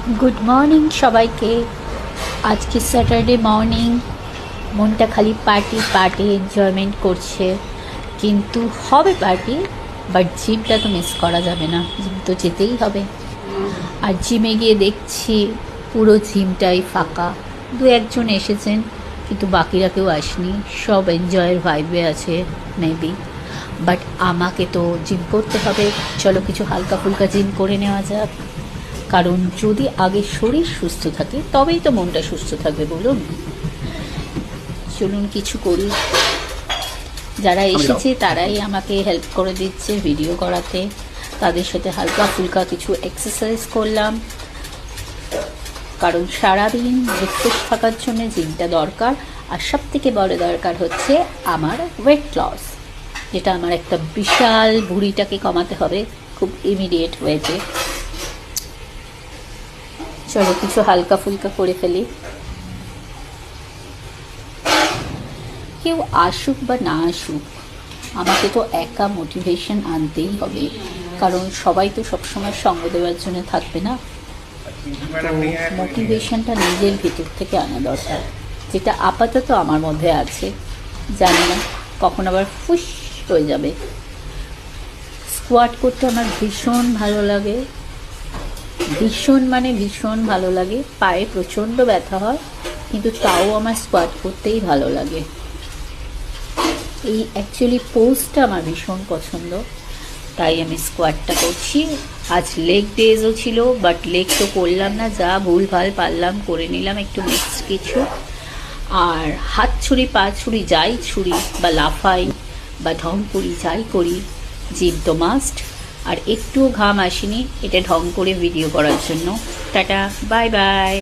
Good morning সবাইকে। আজকে Saturday morning, মনটা খালি পার্টি পার্টি এনজয়মেন্ট করছে, কিন্তু হবে পার্টি, বাট জিমটা তো মিস করা যাবে না, জিম তো যেতেই হবে। আর জিমে গিয়ে দেখছি পুরো জিমটাই ফাঁকা, দু একজন এসেছেন কিন্তু বাকিরা কেউ আসেনি, সব এনজয়ের ভাইবে আছে মেবি। বাট আমাকে তো জিম করতে হবে, চলো কিছু হালকা ফুলকা জিম করে নেওয়া যাক। কারণ যদি আগে শরীর সুস্থ থাকে তবেই তো মনটা সুস্থ থাকবে, বলুন। চলুন কিছু করি। যারা এসেছে তারাই আমাকে হেল্প করে দিচ্ছে ভিডিও করাতে, তাদের সাথে হালকা ফুলকা কিছু এক্সারসাইজ করলাম, কারণ সারাদিন রিফ্রেশ থাকার জন্য জিমটা দরকার। আর সব থেকে বড় দরকার হচ্ছে আমার ওয়েট লস, যেটা আমার একটা বিশাল ভুঁড়িটাকে কমাতে হবে খুব ইমিডিয়েট ওয়েতে। চলো কিছু হালকা ফুলকা করে ফেলি। কেউ আসুক বা না আসুক, আমাকে তো একা মোটিভেশন আনতেই হবে, কারণ সবাই তো সবসময় সঙ্গ দেওয়ার জন্য থাকবে না। তো মোটিভেশনটা নিজের ভিতর থেকে আনা দরকার, যেটা আপাতত আমার মধ্যে আছে, জানি না কখন আবার ফুস হয়ে যাবে। স্কোয়াট করতে আমার ভীষণ ভালো লাগে, ভীষণ মানে ভীষণ ভালো লাগে। পায়ে প্রচণ্ড ব্যথা হয়, কিন্তু তাও আমার স্কোয়াট করতেই ভালো লাগে। এই অ্যাকচুয়ালি পোজটা আমার ভীষণ পছন্দ, তাই আমি স্কোয়াটটা করছি। আজ লেগ ডেজও ছিল, বাট লেগ তো করলাম না, যা ভুলভাল পারলাম করে নিলাম একটু মিক্সড কিছু। আর হাত ছুরি পা ছুরি যাই ছুরি বা লাফাই বা ঢং করি, যাই করি, জিম তো মাস্ট। আর একটুও ঘাম আসেনি এটা ঢং করে ভিডিও করার জন্য। Tata, bye bye.